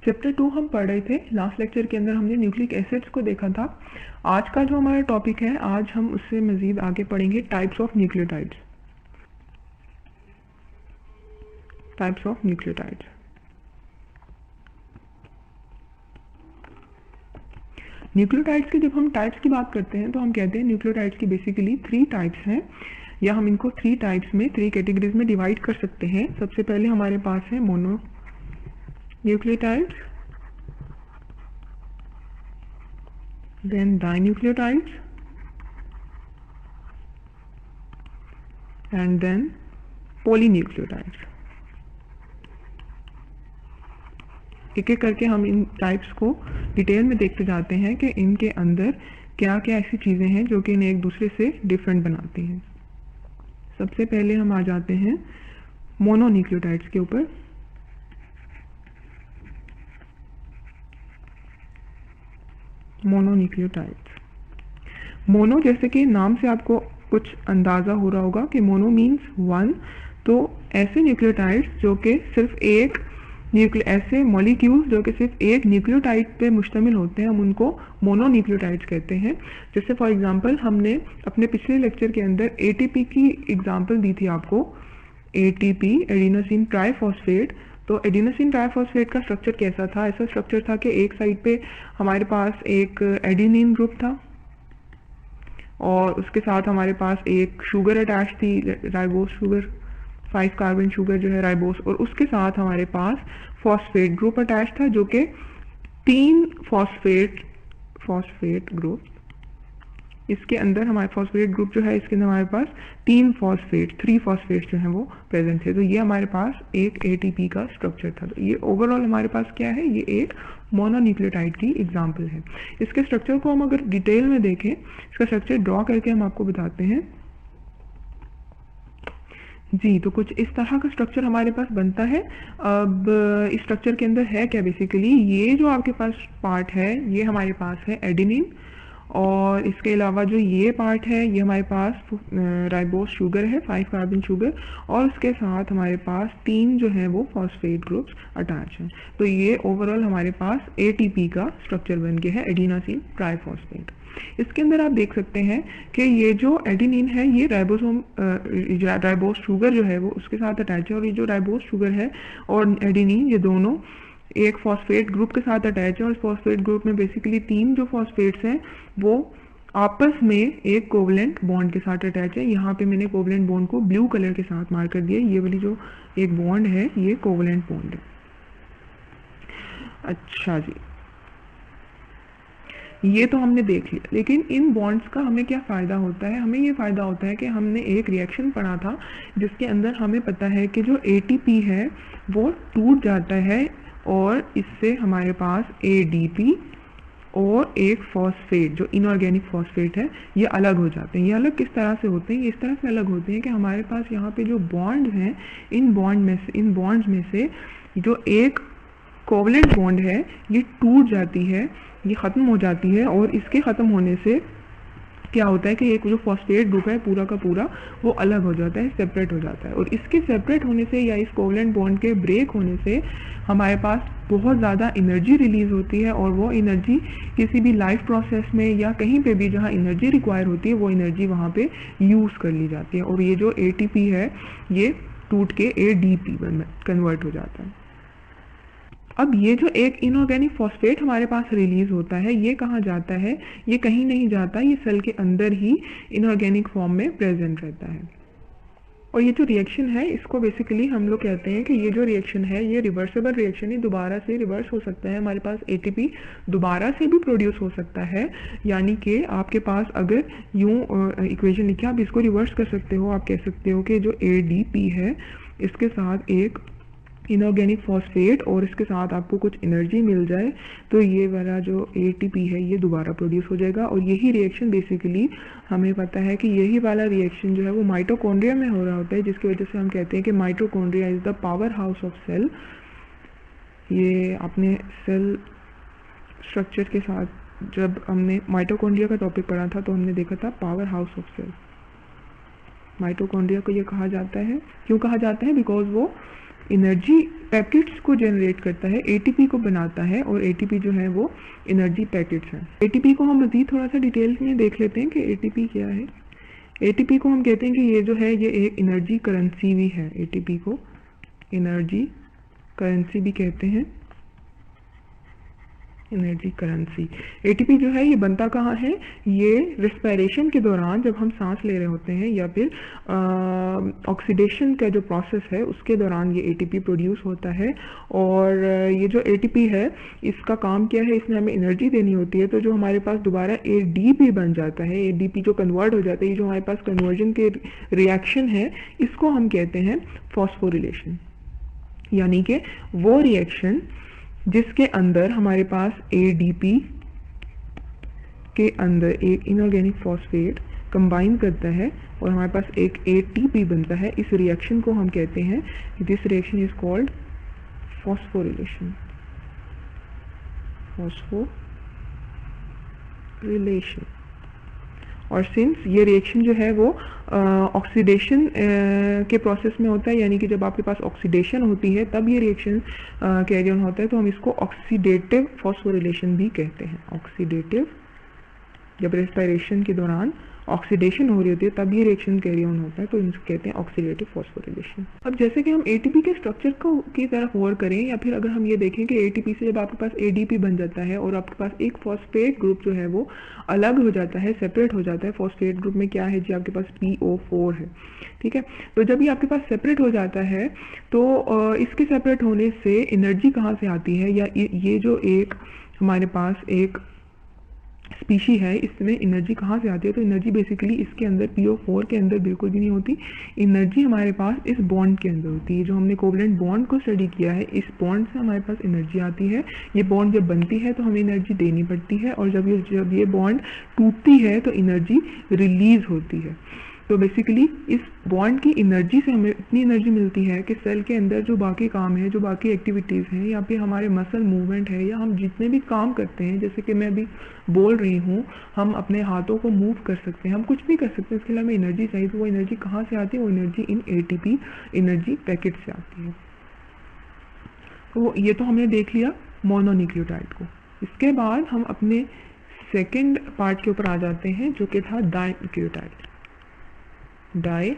Chapter 2 हम पढ़ रहे थे। लास्ट लेक्चर के अंदर हमने न्यूक्लिक एसिड्स को देखा था। आज का जो हमारा टॉपिक है, आज हम उससे मज़ीद आगे पढ़ेंगे types of nucleotides. Types of nucleotides. Nucleotides की जब हम टाइप्स की बात करते हैं तो हम कहते हैं न्यूक्लियोटाइड्स की बेसिकली 3 टाइप्स हैं, या हम इनको 3 टाइप्स में 3 कैटेगरीज में डिवाइड कर सकते हैं। सबसे पहले हमारे पास है mono nucleotides, then dinucleotides, and then polynucleotides। एक एक करके हम इन टाइप्स को डिटेल में देखते जाते हैं कि इनके अंदर क्या क्या ऐसी चीज़ें हैं जो कि इन्हें एक दूसरे से डिफरेंट बनाती हैं। सबसे पहले हम आ जाते हैं मोनोन्यूक्लियोटाइड्स के ऊपर। मोनोन्यूक्लियोटाइड्स, मोनो जैसे कि नाम से आपको कुछ अंदाज़ा हो रहा होगा कि मोनो मीन्स वन। तो ऐसे न्यूक्लियोटाइड्स जो कि सिर्फ एक ऐसे मॉलिक्यूल्स जो कि सिर्फ एक न्यूक्लियोटाइड पे मुश्तमिल होते हैं, हम उनको मोनोन्यूक्लियोटाइड्स कहते हैं। जैसे फॉर एग्जांपल हमने अपने पिछले लेक्चर के अंदर एटीपी की एग्जांपल दी थी आपको। ATP, adenosine triphosphate. तो एडिनोसिन ट्राइफॉस्फेट का स्ट्रक्चर कैसा था? ऐसा स्ट्रक्चर था कि एक साइड पे हमारे पास एक एडिनिन ग्रुप था और उसके साथ हमारे पास एक शुगर अटैच थी, राइबोस शुगर, 5 कार्बन शुगर जो है राइबोस, और उसके साथ हमारे पास फॉस्फेट ग्रुप अटैच था जो कि 3 फॉस्फेट ग्रुप। इसके अंदर हमारे फॉस्फेट ग्रुप जो है, इसके अंदर हमारे पास 3 फॉस्फेट जो हैं वो प्रेजेंट थे। तो ये हमारे पास एक एटीपी का स्ट्रक्चर था। तो ये ओवरऑल हमारे पास क्या है? ये एक मोनोन्यूक्लियोटाइड की एग्जांपल है। इसके स्ट्रक्चर को हम अगर डिटेल में देखें, इसका स्ट्रक्चर ड्रॉ करके हम आपको बताते हैं जी। तो कुछ इस तरह का स्ट्रक्चर हमारे पास बनता है। अब इस स्ट्रक्चर के अंदर है क्या? बेसिकली ये जो आपके पास पार्ट है, ये हमारे पास है एडिनिन, और इसके अलावा जो ये पार्ट है, ये हमारे पास राइबोस शुगर है, 5 कार्बन शुगर, और उसके साथ हमारे पास 3 जो है वो फॉस्फेट ग्रुप्स अटैच हैं। तो ये ओवरऑल हमारे पास एटीपी का स्ट्रक्चर बन गया है, एडिनोसिन ट्राइफॉस्फेट। इसके अंदर आप देख सकते हैं कि ये जो एडिनिन है, ये राइबोस शुगर जो है वो उसके साथ अटैच है, और ये जो राइबोस शुगर है और एडिनिन, ये दोनों एक फॉस्फेट ग्रुप के साथ अटैच है। और इस फॉस्फेट ग्रुप में बेसिकली 3 जो फॉस्फेट्स हैं वो आपस में एक कोवलेंट बॉन्ड के साथ अटैच है। यहाँ पे मैंने कोवलेंट बॉन्ड को ब्लू कलर के साथ मार्क कर दिया। ये वाली जो एक बॉन्ड है, ये कोवलेंट बॉन्ड है। अच्छा जी, ये तो हमने देख लिया। लेकिन इन बॉन्ड्स का हमें क्या फ़ायदा होता है? हमें ये फ़ायदा होता है कि हमने एक रिएक्शन पढ़ा था जिसके अंदर हमें पता है कि जो एटीपी है वो टूट जाता है, और इससे हमारे पास एडीपी और एक फॉस्फेट, जो इनऑर्गेनिक फॉस्फेट है, ये अलग हो जाते हैं। ये अलग किस तरह से होते हैं? ये इस तरह से अलग होते हैं कि हमारे पास यहाँ पे जो बॉन्ड हैं, इन बॉन्ड्स में से जो एक कोवलेंट बॉन्ड है, ये टूट जाती है, ये ख़त्म हो जाती है। और इसके ख़त्म होने से क्या होता है कि एक जो फॉस्फेट ग्रुप है पूरा का पूरा वो अलग हो जाता है, सेपरेट हो जाता है। और इसके सेपरेट होने से या इस कोवलेंट बॉन्ड के ब्रेक होने से हमारे पास बहुत ज़्यादा एनर्जी रिलीज़ होती है, और वो एनर्जी किसी भी लाइफ प्रोसेस में या कहीं पे भी जहाँ एनर्जी रिक्वायर होती है, वो एनर्जी वहाँ पे यूज़ कर ली जाती है। और ये जो एटीपी है, ये टूट के एडीपी में कन्वर्ट हो जाता है। अब ये जो एक इनऑर्गेनिक फॉस्फेट हमारे पास रिलीज होता है, ये कहाँ जाता है? ये कहीं नहीं जाता, ये सेल के अंदर ही इनऑर्गेनिक फॉर्म में प्रेजेंट रहता है। और ये जो रिएक्शन है, इसको बेसिकली हम लोग कहते हैं कि ये जो रिएक्शन है, ये रिवर्सेबल रिएक्शन है, दोबारा से रिवर्स हो सकता है। हमारे पास एटीपी दोबारा से भी प्रोड्यूस हो सकता है। यानी कि आपके पास अगर यूँ इक्वेशन लिखिए, आप इसको रिवर्स कर सकते हो। आप कह सकते हो कि जो एडीपी है, इसके साथ एक इनऑर्गेनिक फॉस्फेट और इसके साथ आपको कुछ एनर्जी मिल जाए, तो ये वाला जो एटीपी है ये दोबारा प्रोड्यूस हो जाएगा। और यही रिएक्शन बेसिकली हमें पता है कि यही वाला रिएक्शन जो है वो माइटोकॉन्ड्रिया में हो रहा होता है, जिसकी वजह से हम कहते हैं कि mitochondria is the power house of cell. ये आपने सेल स्ट्रक्चर के साथ जब हमने माइटोकॉन्ड्रिया का टॉपिक पढ़ा था तो हमने देखा था power house of cell. Mitochondria को ये कहा जाता है, क्यों कहा जाता है? बिकॉज वो एनर्जी पैकेट्स को जनरेट करता है, एटीपी को बनाता है, और एटीपी जो है वो एनर्जी पैकेट्स हैं। एटीपी को हम मज़ीद थोड़ा सा डिटेल में देख लेते हैं कि एटीपी क्या है। एटीपी को हम कहते हैं कि ये जो है ये एक एनर्जी करेंसी भी है। एटीपी को एनर्जी करेंसी भी कहते हैं, एनर्जी करेंसी। एटीपी जो है ये बनता कहाँ है, ये रेस्पिरेशन के दौरान जब हम सांस ले रहे होते हैं या फिर ऑक्सीडेशन का जो प्रोसेस है उसके दौरान ये एटीपी प्रोड्यूस होता है। और ये जो एटीपी है इसका काम क्या है, इसमें हमें एनर्जी देनी होती है, तो जो हमारे पास दोबारा एडीपी बन जाता है, एडीपी जो कन्वर्ट हो जाता है, ये जो हमारे पास कन्वर्जन के रिएक्शन है इसको हम कहते हैं फॉस्फोरिलेशन। यानी कि वो रिएक्शन जिसके अंदर हमारे पास एडीपी के अंदर एक इनऑर्गेनिक फॉस्फेट कंबाइन करता है और हमारे पास एक एटीपी बनता है, इस रिएक्शन को हम कहते हैं, this reaction is called phosphorylation. Phosphorylation. और सिंस ये रिएक्शन जो है वो ऑक्सीडेशन के प्रोसेस में होता है, यानी कि जब आपके पास ऑक्सीडेशन होती है तब ये रिएक्शन कैरी ऑन होता है, तो हम इसको ऑक्सीडेटिव फॉस्फोरिलेशन भी कहते हैं। ऑक्सीडेटिव, जब रेस्पिरेशन के दौरान ऑक्सीडेशन हो रही होती है तब ये रिएक्शन कैरी ऑन होता है, तो इनको कहते हैं ऑक्सीडेटिव फॉस्फोरिलेशन। अब जैसे कि हम एटीपी के स्ट्रक्चर को की तरफ गौर करें, या फिर अगर हम ये देखें कि एटीपी से जब आपके पास एडीपी बन जाता है और आपके पास एक फॉस्फेट ग्रुप जो है वो अलग हो जाता है, सेपरेट हो जाता है। फॉस्फेट ग्रुप में क्या है जी, आपके पास PO4 है, ठीक है। तो जब ये आपके पास सेपरेट हो जाता है तो इसके सेपरेट होने से एनर्जी कहाँ से आती है, या ये जो एक हमारे पास एक स्पीशी है इसमें एनर्जी कहाँ से आती है, तो एनर्जी बेसिकली इसके अंदर PO4 के अंदर बिल्कुल भी नहीं होती। एनर्जी हमारे पास इस बॉन्ड के अंदर होती है। जो हमने कोवलेंट बॉन्ड को स्टडी किया है, इस बॉन्ड से हमारे पास एनर्जी आती है। ये बॉन्ड जब बनती है तो हमें एनर्जी देनी पड़ती है, और जब ये बॉन्ड टूटती है तो एनर्जी रिलीज होती है। तो बेसिकली इस बॉन्ड की एनर्जी से हमें इतनी एनर्जी मिलती है कि सेल के अंदर जो बाकी काम है, जो बाकी एक्टिविटीज़ हैं, या फिर हमारे मसल मूवमेंट है, या हम जितने भी काम करते हैं, जैसे कि मैं अभी बोल रही हूँ, हम अपने हाथों को मूव कर सकते हैं, हम कुछ भी कर सकते हैं, इसके लिए हमें एनर्जी चाहिए। तो वो एनर्जी कहाँ से आती है, वो energy in ATP energy packet से आती है। तो ये तो हमने देख लिया मोनोन्यूक्लियोटाइड को। इसके बाद हम अपने सेकेंड पार्ट के ऊपर आ जाते हैं, जो कि था डाइन्यूक्लियोटाइड। डाई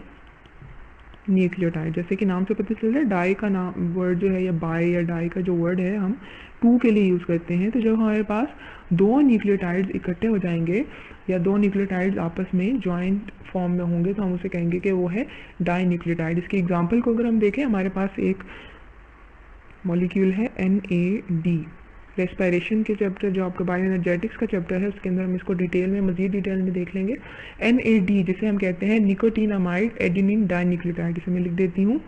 न्यूक्लियोटाइड, जैसे कि नाम से पता चल रहा है, डाई का नाम वर्ड जो है, या बाई या डाई का जो वर्ड है हम 2 के लिए यूज़ करते हैं। तो जब हमारे पास 2 न्यूक्लियोटाइड्स इकट्ठे हो जाएंगे या 2 न्यूक्लियोटाइड्स आपस में जॉइंट फॉर्म में होंगे तो हम उसे कहेंगे कि वो है डाई न्यूक्लियोटाइड। इसकी एग्जाम्पल को अगर हम देखें, हमारे पास एक मॉलिक्यूल है NAD। रेस्पिरेशन के चैप्टर जो आपका बायो एनर्जेटिक्स का चैप्टर है उसके अंदर हम इसको डिटेल में, मजीद डिटेल में देख लेंगे। NAD जिसे हम कहते हैं निकोटीनामाइड एडेनिन डाइन्यूक्लियोटाइड, इसे मैं लिख देती हूँ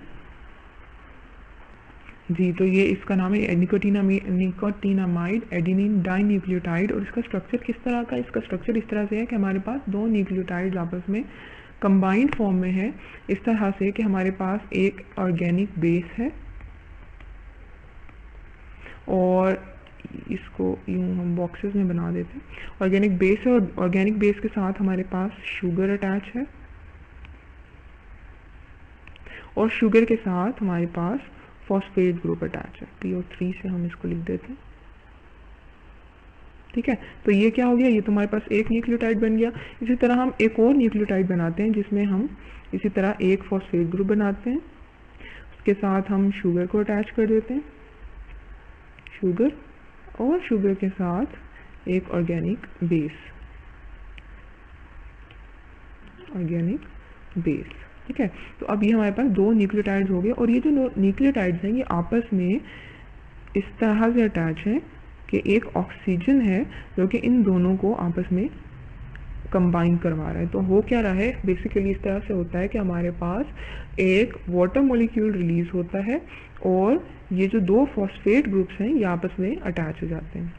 जी। तो ये इसका नाम है निकोटीनामाइड एडेनिन डाइन्यूक्लियोटाइड। और इसका स्ट्रक्चर किस तरह का, इसका स्ट्रक्चर इस तरह से है कि हमारे पास 2 न्यूक्लियोटाइड्स आपस में कंबाइंड फॉर्म में है, इस तरह से कि हमारे पास एक ऑर्गेनिक बेस है, और इसको यूँ हम बॉक्सेस में बना देते हैं। ऑर्गेनिक बेस है, और ऑर्गेनिक बेस के साथ हमारे पास शुगर अटैच है, और शुगर के साथ हमारे पास फॉस्फेट ग्रुप अटैच है, PO3 से हम इसको लिख देते हैं, ठीक है। तो ये क्या हो गया, ये तो हमारे पास एक न्यूक्लियोटाइड बन गया। इसी तरह हम एक और न्यूक्लियोटाइड बनाते हैं जिसमें हम इसी तरह एक फॉस्फेट ग्रुप बनाते हैं, उसके साथ हम शुगर को अटैच कर देते हैं, शुगर, और शुगर के साथ एक ऑर्गेनिक बेस, ऑर्गेनिक बेस, ठीक है। तो अब ये हमारे पास 2 न्यूक्लियोटाइड्स हो गए, और ये जो न्यूक्लियोटाइड्स हैं ये आपस में इस तरह से अटैच हैं कि एक ऑक्सीजन है जो कि इन दोनों को आपस में कंबाइन करवा रहा है। तो हो क्या रहा है, बेसिकली इस तरह से होता है कि हमारे पास एक वाटर मॉलिक्यूल रिलीज होता है, और ये जो 2 फॉस्फेट ग्रुप्स हैं ये आपस में अटैच हो जाते हैं।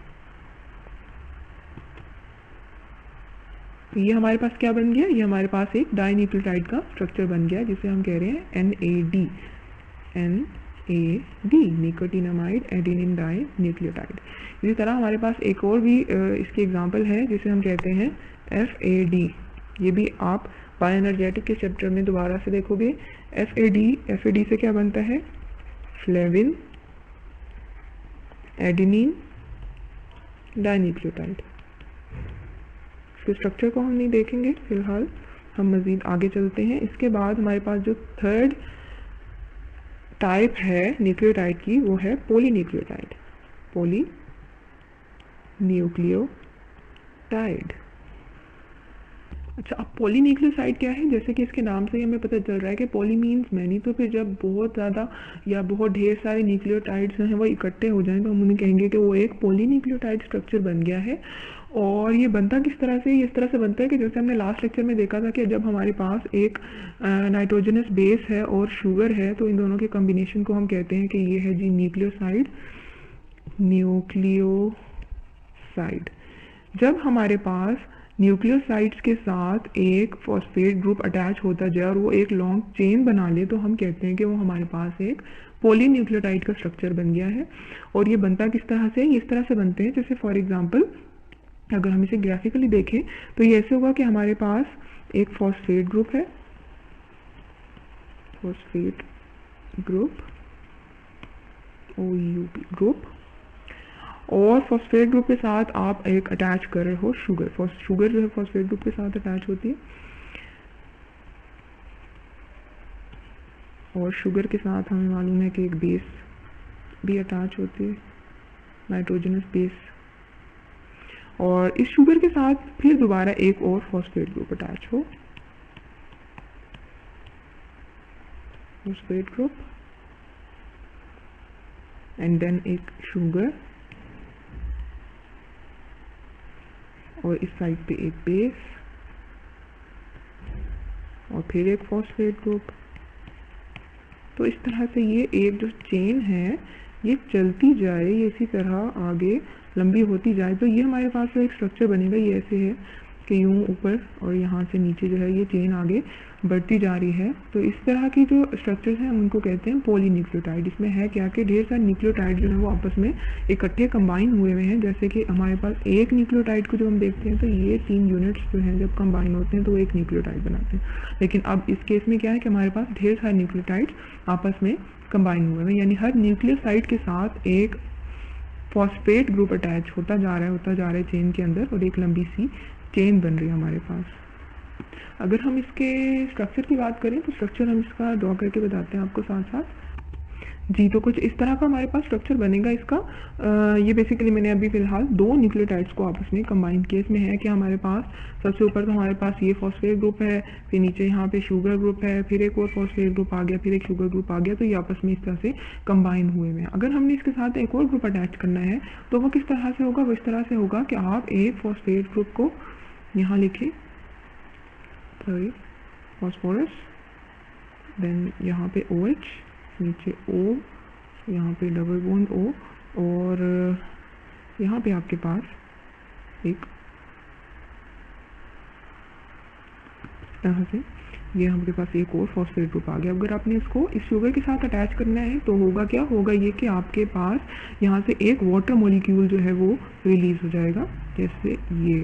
ये हमारे पास क्या बन गया, ये हमारे पास एक डाइन्यूक्लियोटाइड का स्ट्रक्चर बन गया, जिसे हम कह रहे हैं NAD, निकोटीनामाइड एडेनिन डाइन्यूक्लियोटाइड। इसी तरह हमारे पास एक और भी इसकी एग्जांपल है जिसे हम कहते हैं FAD। ये भी आप बायो एनर्जेटिक के चैप्टर में दोबारा से देखोगे। FAD से क्या बनता है, फ्लेविन, एडेनिन, डाइन्यूक्लियोटाइड। इसके स्ट्रक्चर को हम नहीं देखेंगे फिलहाल, हम मज़ीद आगे चलते हैं। इसके बाद हमारे पास जो थर्ड टाइप है न्यूक्लियोटाइड की वो है पॉलीन्यूक्लियोटाइड। पॉलीन्यूक्लियोटाइड। अच्छा, अब पॉलीन्यूक्लियोसाइड क्या है? जैसे कि इसके नाम से ही हमें पता चल रहा है कि पॉली मीन्स मैनी, तो फिर जब बहुत ज़्यादा या बहुत ढेर सारे न्यूक्लियोटाइड्स हैं वो इकट्ठे हो जाएं तो हम उन्हें कहेंगे कि वो एक पॉलीन्यूक्लियोटाइड स्ट्रक्चर बन गया है। और ये बनता किस तरह से? ये इस तरह से बनता है कि जैसे हमने लास्ट लेक्चर में देखा था कि जब हमारे पास एक नाइट्रोजनस बेस है और शुगर है तो इन दोनों के कॉम्बिनेशन को हम कहते हैं कि ये है जी न्यूक्लियोसाइड। न्यूक्लियोसाइड। जब हमारे पास न्यूक्लियोसाइड्स के साथ एक फॉस्फेट ग्रुप अटैच होता जाए और वो एक लॉन्ग चेन बना ले तो हम कहते हैं कि वो हमारे पास एक पॉलीन्यूक्लियोटाइड का स्ट्रक्चर बन गया है। और ये बनता किस तरह से? इस तरह से बनते हैं, जैसे फॉर एग्जांपल अगर हम इसे ग्राफिकली देखें तो ये ऐसे होगा कि हमारे पास एक फॉस्फेट ग्रुप है, फॉस्फेट ग्रुप, OUP ग्रुप, और फॉस्फेट ग्रुप के साथ आप एक अटैच कर रहे हो शुगर। शुगर जो है फॉस्फेट ग्रुप के साथ अटैच होती है और शुगर के साथ हमें मालूम है कि एक बेस भी अटैच होती है, नाइट्रोजनस बेस। और इस शुगर के साथ फिर दोबारा एक और फॉस्फेट ग्रुप अटैच हो, फॉस्फेट ग्रुप एंड देन एक शुगर और इस साइड पे एक बेस और फिर एक फॉस्फेट ग्रुप। तो इस तरह से ये एक जो चेन है ये चलती जाए, ये इसी तरह आगे लंबी होती जाए तो ये हमारे पास एक स्ट्रक्चर बनेगा। ये ऐसे है कि यूं ऊपर और यहाँ से नीचे जो है ये चेन आगे बढ़ती जा रही है। तो इस तरह की जो स्ट्रक्चर्स हैं उनको कहते हैं पॉलीन्यूक्लियोटाइड। इसमें है क्या कि ढेर सारे न्यूक्लियोटाइड जो है वो आपस में इकट्ठे कंबाइन हुए हुए हैं। जैसे कि हमारे पास एक न्यूक्लियोटाइड को जब हम देखते हैं तो ये 3 यूनिट्स जो हैं जब कंबाइन होते हैं तो वो एक न्यूक्लियोटाइड बनाते हैं। लेकिन अब इस केस में क्या है कि हमारे पास ढेर सारे न्यूक्लियोटाइड आपस में कंबाइन हुए हैं, यानी हर न्यूक्लियोसाइड के साथ एक फॉस्फेट ग्रुप अटैच होता जा रहा है चेन के अंदर और एक लंबी सी चेन बन रही है हमारे पास। अगर हम इसके स्ट्रक्चर की बात करें तो स्ट्रक्चर हम इसका ड्रॉ करके बताते हैं आपको साथ साथ जी। तो कुछ इस तरह का हमारे पास स्ट्रक्चर बनेगा इसका। ये बेसिकली मैंने अभी फिलहाल 2 न्यूक्लियोटाइड्स को आपस में कंबाइन किया। इसमें है कि हमारे पास सबसे ऊपर तो हमारे पास ये फॉस्फेट ग्रुप है, फिर नीचे यहाँ पे शुगर ग्रुप है, फिर एक और फॉस्फेट ग्रुप आ गया, फिर एक शुगर ग्रुप आ गया। तो ये आपस में इस तरह से कंबाइन हुए हैं। अगर हमने इसके साथ एक और ग्रुप अटैच करना है तो वो किस तरह से होगा? वो इस तरह से होगा कि आप एक फॉस्फेट ग्रुप को यहाँ लिखें, सॉरी फॉस्फोरस, देन यहाँ पे OH, नीचे O, यहाँ पे डबल बॉन्ड O, और यहाँ पे आपके पास एक तरह से ये हमारे पास एक और फॉस्फेट ग्रुप आ गया। अगर आपने इसको इस शुगर के साथ अटैच करना है तो होगा क्या? होगा ये कि आपके पास यहाँ से एक वाटर मॉलिक्यूल जो है वो रिलीज हो जाएगा। जैसे ये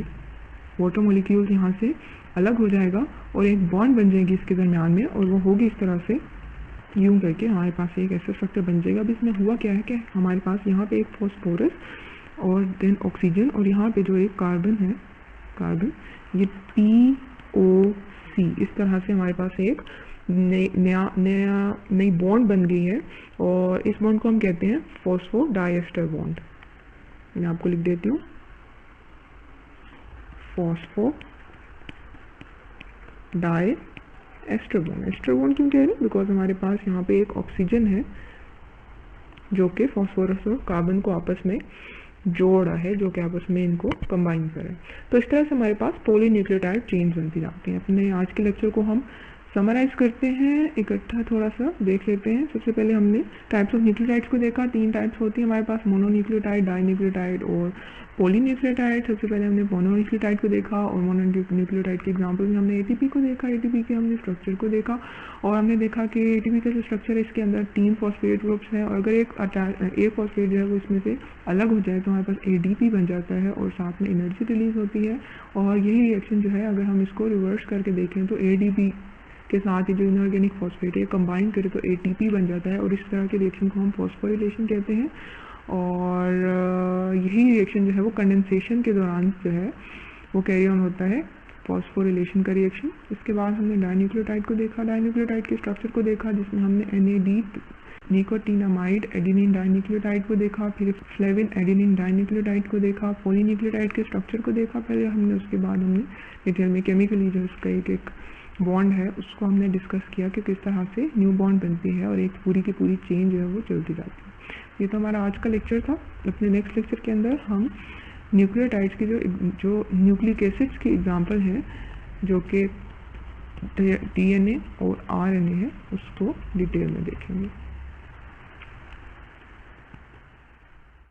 वाटर मॉलिक्यूल यहाँ से अलग हो जाएगा और एक बॉन्ड बन जाएगी इसके दरमियान में, और वो होगी इस तरह से यूं करके हमारे पास एक ऐसा स्ट्रक्चर बन जाएगा। अब इसमें हुआ क्या है कि हमारे पास यहाँ पे एक फॉस्फोरस और देन ऑक्सीजन और यहाँ पे जो एक कार्बन है, कार्बन, ये POC, इस तरह से हमारे पास एक नई बॉन्ड बन गई है और इस बॉन्ड को हम कहते हैं फॉस्फोडाइएस्टर बॉन्ड। मैं आपको लिख देती हूँ, फॉस्फोडाइएस्टर बॉन्ड। एस्टर बॉन्ड क्यों कह रहे हैं? बिकॉज हमारे पास यहाँ पे एक ऑक्सीजन है जो कि फॉस्फोरस और कार्बन को आपस में जोड़ रहा है, जो कि आपस में इनको कंबाइन करे। तो इस तरह से हमारे पास पॉलीन्यूक्लियोटाइड चेन्स बनती जाती हैं। अपने आज के लेक्चर को हम समराइज करते हैं, इकट्ठा थोड़ा सा देख लेते हैं। सबसे पहले हमने टाइप्स ऑफ न्यूक्लियोटाइड्स को देखा। 3 टाइप्स होती है हमारे पास, मोनोन्यूक्लियोटाइड, डाइन्यूक्लियोटाइड और पॉलीन्यूक्लियोटाइड। सबसे पहले हमने मोनोन्यूक्लियोटाइड को देखा और मोनोन्यूक्लियोटाइड के एग्जांपल में हमने ATP को देखा, ATP के हमने स्ट्रक्चर को देखा और हमने देखा कि ATP का जो स्ट्रक्चर है इसके अंदर 3 फॉस्फेट ग्रुप्स हैं और अगर एक फॉस्फेट जो है वो इसमें से अलग हो जाए तो हमारे पास ADP बन जाता है और साथ में एनर्जी रिलीज होती है। और यही रिएक्शन जो है अगर हम इसको रिवर्स करके देखें तो ADP के साथ ही जो इनऑर्गेनिक फॉस्फेट है कंबाइन करें तो ATP बन जाता है और इस तरह के रिएक्शन को हम फॉस्फोरिलेशन कहते हैं। और यही रिएक्शन जो है वो कंडेंसेशन के दौरान जो है वो कैरी ऑन होता है, फॉस्फोरिलेशन का रिएक्शन। इसके बाद हमने डाइन्यूक्लियोटाइड को देखा, डाइन्यूक्लियोटाइड के स्ट्रक्चर को देखा जिसमें हमने NAD निकोटिनामाइड एडिनिन डाइन्यूक्लियोटाइड को देखा, फिर फ्लेविन एडिनिन डाइन्यूक्लियोटाइड को देखा, पॉलीन्यूक्लियोटाइड के स्ट्रक्चर को देखा पहले हमने, उसके बाद हमने डिटेल में केमिकली जो इसका एक बॉन्ड है उसको हमने डिस्कस किया कि किस तरह से न्यू बॉन्ड बनती है और एक पूरी की पूरी चेन जो है वो चलती जाती है। ये तो हमारा आज का लेक्चर था। अपने नेक्स्ट लेक्चर के अंदर हम न्यूक्लियोटाइड्स की जो न्यूक्लिक एसिड्स की एग्जांपल हैं जो कि DNA और RNA है उसको डिटेल में देखेंगे।